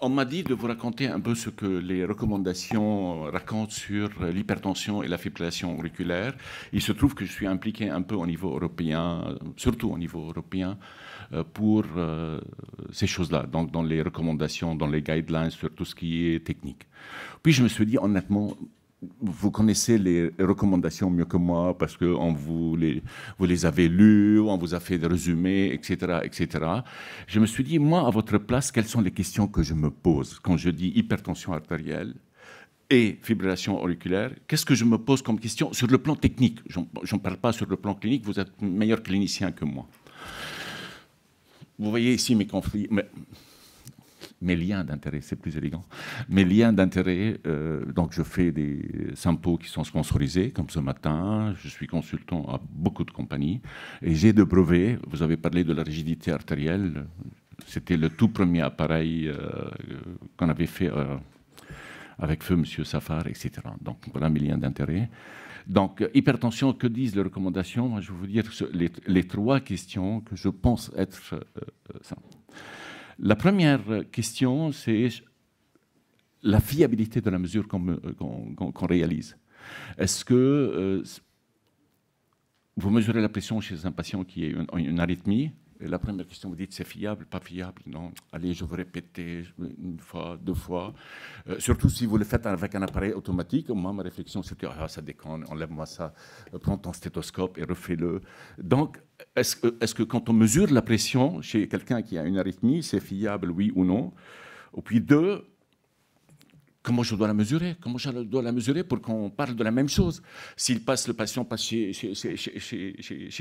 On m'a dit de vous raconter un peu ce que les recommandations racontent sur l'hypertension et la fibrillation auriculaire. Il se trouve que je suis impliqué un peu au niveau européen, surtout au niveau européen, pour ces choses-là, donc dans les recommandations, dans les guidelines sur tout ce qui est technique. Puis je me suis dit, honnêtement, vous connaissez les recommandations mieux que moi parce que vous les avez lues, on vous a fait des résumés, etc., etc. Je me suis dit, moi, à votre place, quelles sont les questions que je me pose quand je dis hypertension artérielle et fibrillation auriculaire? Qu'est-ce que je me pose comme question sur le plan technique? Je n'en parle pas sur le plan clinique, vous êtes meilleur clinicien que moi. Vous voyez ici mes conflits... Mes liens d'intérêt, c'est plus élégant. Mes liens d'intérêt, donc je fais des samples qui sont sponsorisés, comme ce matin. Je suis consultant à beaucoup de compagnies. Et j'ai des brevets. Vous avez parlé de la rigidité artérielle. C'était le tout premier appareil qu'on avait fait avec feu M. Safar, etc. Donc voilà mes liens d'intérêt. Donc, hypertension, que disent les recommandations? Moi, je vais vous dire les trois questions que je pense être ça. La première question, c'est la fiabilité de la mesure qu'on réalise. Est-ce que vous mesurez la pression chez un patient qui a une arythmie? Et la première question, vous dites, c'est fiable, pas fiable? Non. Allez, je vais répéter une fois, deux fois. Surtout si vous le faites avec un appareil automatique. Moi, ma réflexion, c'était, ah, ça déconne, enlève-moi ça, prends ton stéthoscope et refais-le. Donc, est-ce que quand on mesure la pression chez quelqu'un qui a une arythmie, c'est fiable, oui ou non? Et puis deux, comment je dois la mesurer? Comment je dois la mesurer pour qu'on parle de la même chose? Si le patient passe chez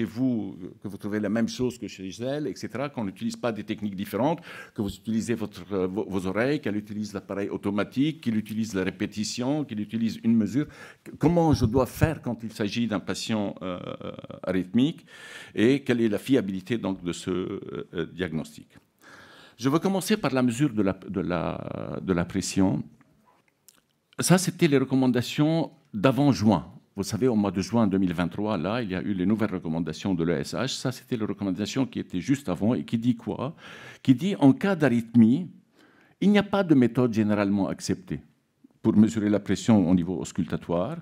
vous, que vous trouvez la même chose que chez elle, etc., qu'on n'utilise pas des techniques différentes, que vous utilisez vos oreilles, qu'elle utilise l'appareil automatique, qu'il utilise la répétition, qu'il utilise une mesure. Comment je dois faire quand il s'agit d'un patient arythmique et quelle est la fiabilité donc, de ce diagnostic? Je vais commencer par la mesure de la pression. Ça, c'était les recommandations d'avant juin. Vous savez, au mois de juin 2023, là, il y a eu les nouvelles recommandations de l'ESH. Ça, c'était les recommandations qui étaient juste avant et qui dit quoi? Qui dit, en cas d'arythmie, il n'y a pas de méthode généralement acceptée pour mesurer la pression au niveau auscultatoire.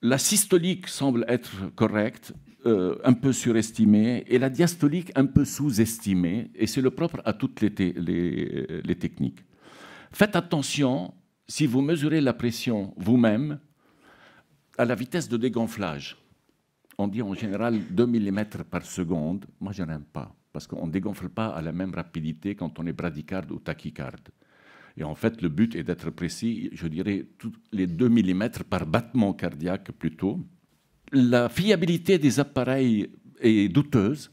La systolique semble être correcte, un peu surestimée, et la diastolique un peu sous-estimée, et c'est le propre à toutes les techniques. Faites attention, si vous mesurez la pression vous-même, à la vitesse de dégonflage. On dit en général 2 mm par seconde. Moi, je n'aime pas, parce qu'on ne dégonfle pas à la même rapidité quand on est bradycarde ou tachycarde. Et en fait, le but est d'être précis, je dirais, les 2 mm par battement cardiaque plutôt. La fiabilité des appareils est douteuse.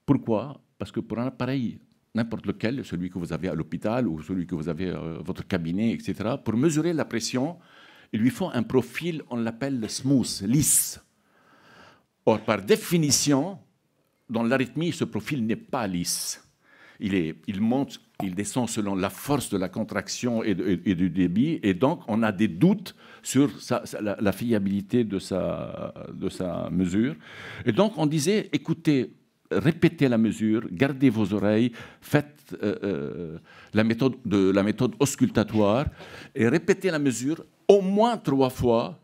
Pourquoi? Parce que pour un appareil n'importe lequel, celui que vous avez à l'hôpital ou celui que vous avez à votre cabinet, etc., pour mesurer la pression, il lui faut un profil, on l'appelle smooth, lisse. Or, par définition, dans l'arythmie, ce profil n'est pas lisse. Il monte, il descend selon la force de la contraction et du débit, et donc on a des doutes sur la fiabilité de sa mesure. Et donc on disait, écoutez, répétez la mesure, gardez vos oreilles, faites la méthode auscultatoire et répétez la mesure au moins 3 fois.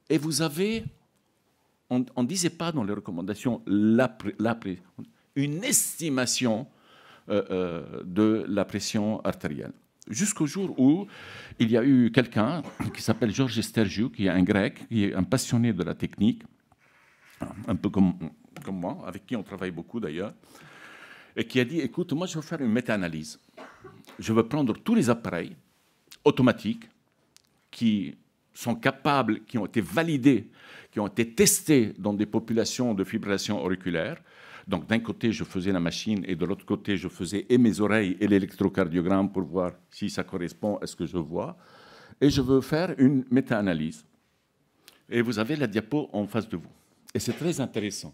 Et vous avez, on ne disait pas dans les recommandations une estimation de la pression artérielle. Jusqu'au jour où il y a eu quelqu'un qui s'appelle Georges Stergiou, qui est un grec, qui est un passionné de la technique, un peu comme moi, avec qui on travaille beaucoup d'ailleurs, et qui a dit, écoute, moi je vais faire une méta-analyse. Je vais prendre tous les appareils automatiques qui sont capables, qui ont été validés, qui ont été testés dans des populations de fibrillation auriculaire. Donc d'un côté, je faisais la machine et de l'autre côté, je faisais et mes oreilles et l'électrocardiogramme pour voir si ça correspond à ce que je vois. Et je veux faire une méta-analyse. Et vous avez la diapo en face de vous. Et c'est très intéressant.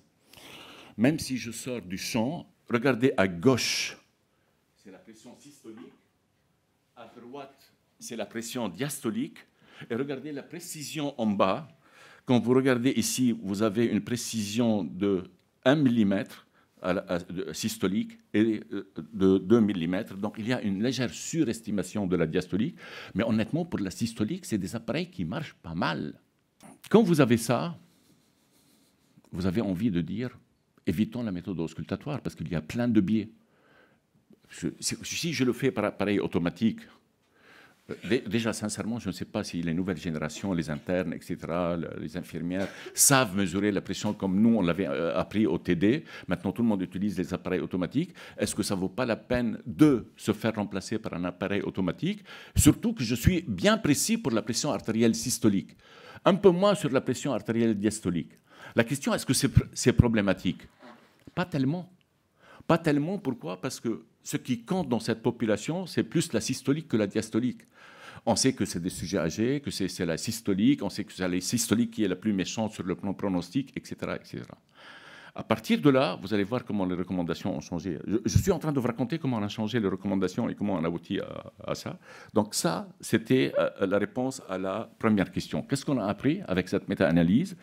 Même si je sors du champ, regardez à gauche, c'est la pression systolique. À droite, c'est la pression diastolique. Et regardez la précision en bas. Quand vous regardez ici, vous avez une précision de 1 mm systolique et de 2 mm. Donc il y a une légère surestimation de la diastolique. Mais honnêtement, pour la systolique, c'est des appareils qui marchent pas mal. Quand vous avez ça, vous avez envie de dire, évitons la méthode auscultatoire parce qu'il y a plein de biais. Si je le fais par appareil automatique, déjà, sincèrement, je ne sais pas si les nouvelles générations, les internes, etc., les infirmières, savent mesurer la pression comme nous, on l'avait appris au TD. Maintenant, tout le monde utilise les appareils automatiques. Est-ce que ça ne vaut pas la peine de se faire remplacer par un appareil automatique? Surtout que je suis bien précis pour la pression artérielle systolique. Un peu moins sur la pression artérielle diastolique. La question, est-ce que c'est problématique? Pas tellement. Pas tellement, pourquoi? Parce que ce qui compte dans cette population, c'est plus la systolique que la diastolique. On sait que c'est des sujets âgés, que c'est la systolique, on sait que c'est la systolique qui est la plus méchante sur le plan pronostic, etc., etc. À partir de là, vous allez voir comment les recommandations ont changé. Je suis en train de vous raconter comment on a changé les recommandations et comment on a abouti à ça. Donc ça, c'était la réponse à la première question. Qu'est-ce qu'on a appris avec cette méta-analyse?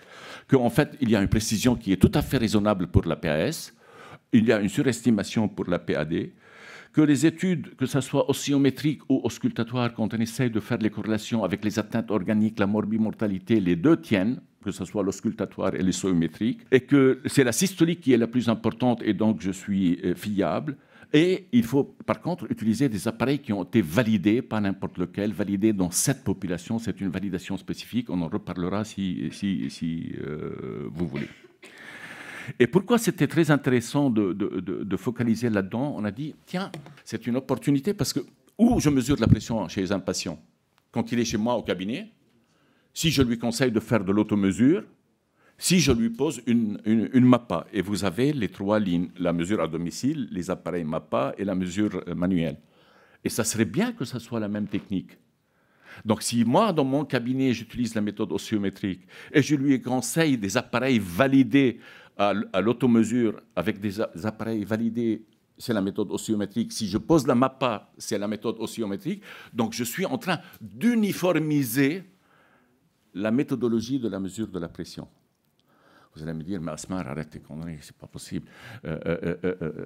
Qu'en fait, il y a une précision qui est tout à fait raisonnable pour la PAS, il y a une surestimation pour la PAD, que les études, que ce soit oscillométriques ou auscultatoires, quand on essaye de faire les corrélations avec les atteintes organiques, la morbimortalité, les deux tiennent, que ce soit l'auscultatoire et l'oscillométrique, et que c'est la systolique qui est la plus importante et donc je suis fiable. Et il faut par contre utiliser des appareils qui ont été validés, pas n'importe lequel, validés dans cette population. C'est une validation spécifique, on en reparlera si vous voulez. Et pourquoi c'était très intéressant de focaliser là-dedans? On a dit, tiens, c'est une opportunité parce que où je mesure la pression chez un patient, quand il est chez moi au cabinet, si je lui conseille de faire de l'automesure, si je lui pose une MAPA, et vous avez les trois lignes, la mesure à domicile, les appareils MAPA et la mesure manuelle. Et ça serait bien que ça soit la même technique. Donc si moi, dans mon cabinet, j'utilise la méthode oscillométrique et je lui conseille des appareils validés à l'automesure avec des appareils validés, c'est la méthode oscillométrique. Si je pose la MAPA, c'est la méthode oscillométrique. Donc je suis en train d'uniformiser la méthodologie de la mesure de la pression. Vous allez me dire, mais Asmar, arrête tes conneries, c'est pas possible.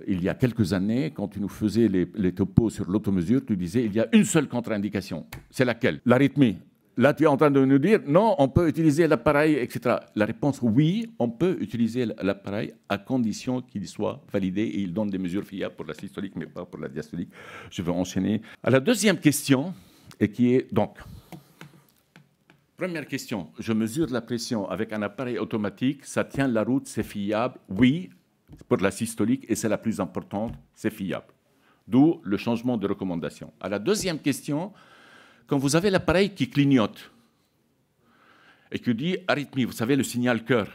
Il y a quelques années, quand tu nous faisais les topos sur l'automesure, tu disais, il y a une seule contre-indication. C'est laquelle? L'arythmie. Là, tu es en train de nous dire, non, on peut utiliser l'appareil, etc. La réponse, oui, on peut utiliser l'appareil à condition qu'il soit validé et il donne des mesures fiables pour la systolique, mais pas pour la diastolique. Je vais enchaîner à la deuxième question, et qui est donc... Première question, je mesure la pression avec un appareil automatique, ça tient la route, c'est fiable? Oui, pour la systolique, et c'est la plus importante, c'est fiable. D'où le changement de recommandation. À la deuxième question, quand vous avez l'appareil qui clignote et qui dit arythmie, vous savez, le signal cœur,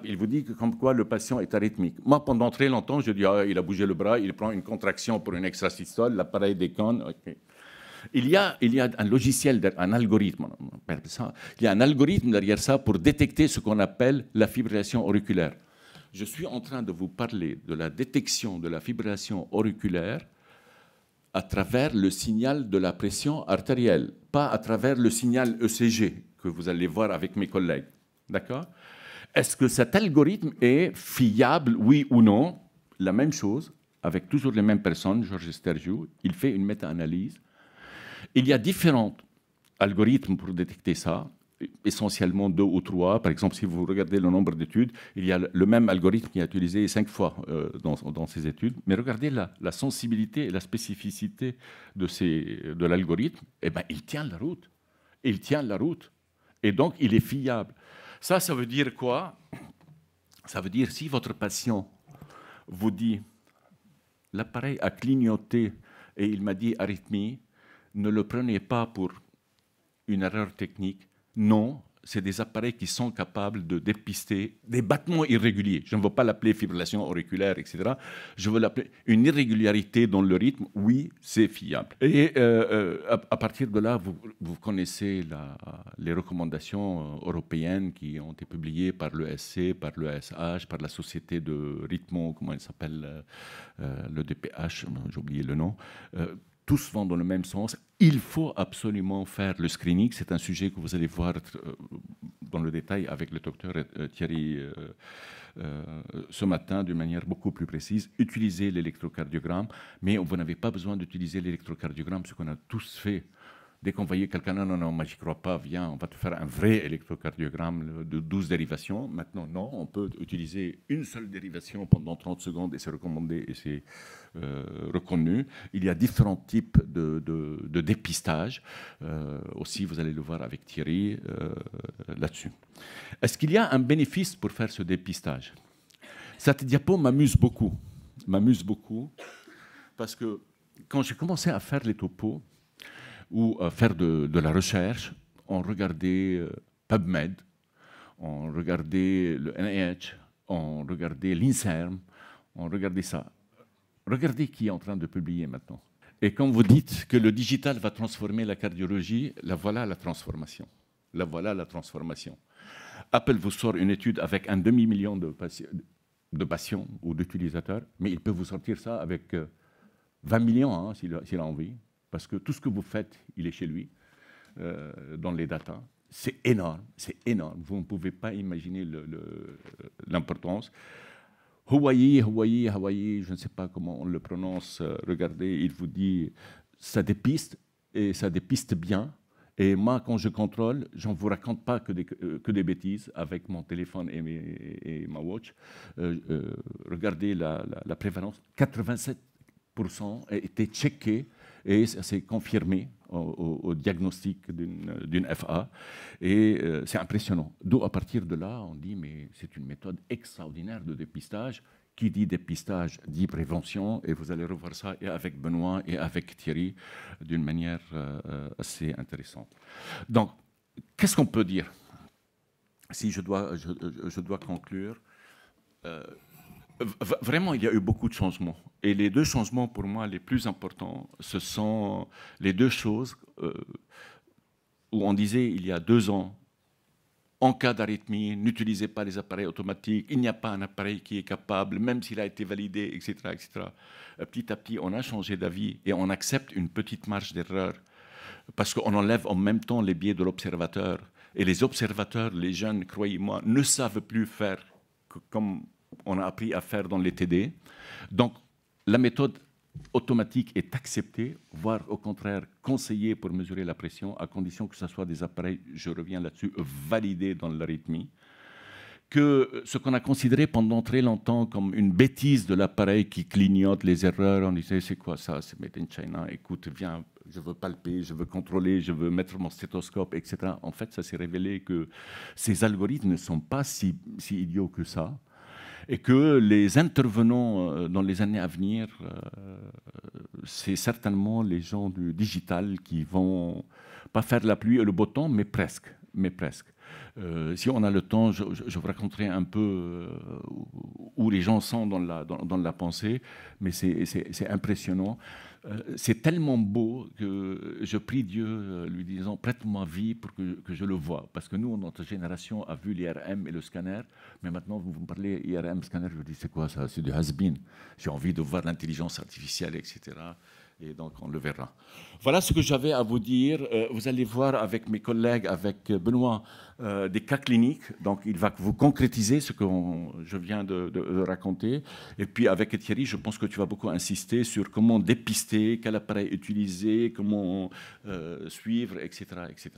il vous dit que comme quoi le patient est arythmique. Moi, pendant très longtemps, je dis, il a bougé le bras, il prend une contraction pour une extrasystole, l'appareil déconne, ok. Il y a un logiciel, un algorithme. Il y a un algorithme derrière ça pour détecter ce qu'on appelle la fibrillation auriculaire. Je suis en train de vous parler de la détection de la fibrillation auriculaire à travers le signal de la pression artérielle, pas à travers le signal ECG que vous allez voir avec mes collègues. D'accord? Est-ce que cet algorithme est fiable, oui ou non? La même chose, avec toujours les mêmes personnes, Georges Stergiou, il fait une méta-analyse. Il y a différents algorithmes pour détecter ça, essentiellement 2 ou 3. Par exemple, si vous regardez le nombre d'études, il y a le même algorithme qui est utilisé 5 fois dans ces études. Mais regardez la sensibilité et la spécificité de l'algorithme. Eh bien, il tient la route. Il tient la route. Et donc, il est fiable. Ça veut dire quoi? Ça veut dire si votre patient vous dit « l'appareil a clignoté et il m'a dit arythmie », ne le prenez pas pour une erreur technique. Non, c'est des appareils qui sont capables de dépister des battements irréguliers. Je ne veux pas l'appeler fibrillation auriculaire, etc. Je veux l'appeler une irrégularité dans le rythme. Oui, c'est fiable. Et à partir de là, vous connaissez les recommandations européennes qui ont été publiées par l'ESC, par l'ESH, par la société de rythmo, comment elle s'appelle, le DPH, j'ai oublié le nom. Tous vont dans le même sens. Il faut absolument faire le screening. C'est un sujet que vous allez voir dans le détail avec le docteur Thierry ce matin d'une manière beaucoup plus précise. Utilisez l'électrocardiogramme, mais vous n'avez pas besoin d'utiliser l'électrocardiogramme, ce qu'on a tous fait. Dès qu'on voyait quelqu'un, non, non, non, moi j'y crois pas, viens, on va te faire un vrai électrocardiogramme de 12 dérivations. Maintenant, non, on peut utiliser une seule dérivation pendant 30 secondes et c'est recommandé et c'est reconnu. Il y a différents types de dépistage. Aussi, vous allez le voir avec Thierry là-dessus. Est-ce qu'il y a un bénéfice pour faire ce dépistage? Cette diapo m'amuse beaucoup parce que quand j'ai commencé à faire les topos, ou faire de la recherche, on regardait PubMed, on regardait le NIH, on regardait l'INSERM, on regardait ça. Regardez qui est en train de publier maintenant. Et quand vous dites que le digital va transformer la cardiologie, la voilà la transformation. La voilà la transformation. Apple vous sort une étude avec un demi-million de patients ou d'utilisateurs, mais il peut vous sortir ça avec 20 millions hein, s'il a envie. Parce que tout ce que vous faites, il est chez lui, dans les datas. C'est énorme, c'est énorme. Vous ne pouvez pas imaginer l'importance. Hawaii, je ne sais pas comment on le prononce. Regardez, il vous dit, ça dépiste, et ça dépiste bien. Et moi, quand je contrôle, je ne vous raconte pas que des bêtises avec mon téléphone et ma watch. Regardez la prévalence, 87% était checké. Et c'est confirmé au diagnostic d'une FA. Et c'est impressionnant. D'où, à partir de là, on dit, mais c'est une méthode extraordinaire de dépistage. Qui dit dépistage dit prévention. Et vous allez revoir ça et avec Benoît et avec Thierry d'une manière assez intéressante. Donc, qu'est-ce qu'on peut dire? Si je dois conclure. Vraiment, il y a eu beaucoup de changements. Et les deux changements, pour moi, les plus importants, ce sont les deux choses où on disait, il y a 2 ans, en cas d'arythmie, n'utilisez pas les appareils automatiques, il n'y a pas un appareil qui est capable, même s'il a été validé, etc., etc. Petit à petit, on a changé d'avis et on accepte une petite marge d'erreur parce qu'on enlève en même temps les biais de l'observateur. Et les observateurs, les jeunes, croyez-moi, ne savent plus faire comme on a appris à faire dans les TD. Donc, la méthode automatique est acceptée, voire au contraire conseillée pour mesurer la pression, à condition que ce soit des appareils, je reviens là-dessus, validés dans l'arythmie. Que ce qu'on a considéré pendant très longtemps comme une bêtise de l'appareil qui clignote les erreurs, on disait c'est quoi ça, c'est made in China, écoute, viens, je veux palper, je veux contrôler, je veux mettre mon stéthoscope, etc. En fait, ça s'est révélé que ces algorithmes ne sont pas si idiots que ça. Et que les intervenants dans les années à venir, c'est certainement les gens du digital qui vont pas faire la pluie et le beau temps, mais presque. Si on a le temps, je vous raconterai un peu où les gens sont dans la pensée, mais c'est impressionnant. C'est tellement beau que je prie Dieu, lui disant, prête-moi vie pour que je le voie. Parce que nous, notre génération a vu l'IRM et le scanner, mais maintenant, vous me parlez IRM, scanner, je dis, c'est quoi ça? C'est du has-been. J'ai envie de voir l'intelligence artificielle, etc. Et donc, on le verra. Voilà ce que j'avais à vous dire. Vous allez voir avec mes collègues, avec Benoît, des cas cliniques. Donc, il va vous concrétiser ce que je viens de raconter. Et puis, avec Thierry, je pense que tu vas beaucoup insister sur comment dépister, quel appareil utiliser, comment suivre, etc., etc.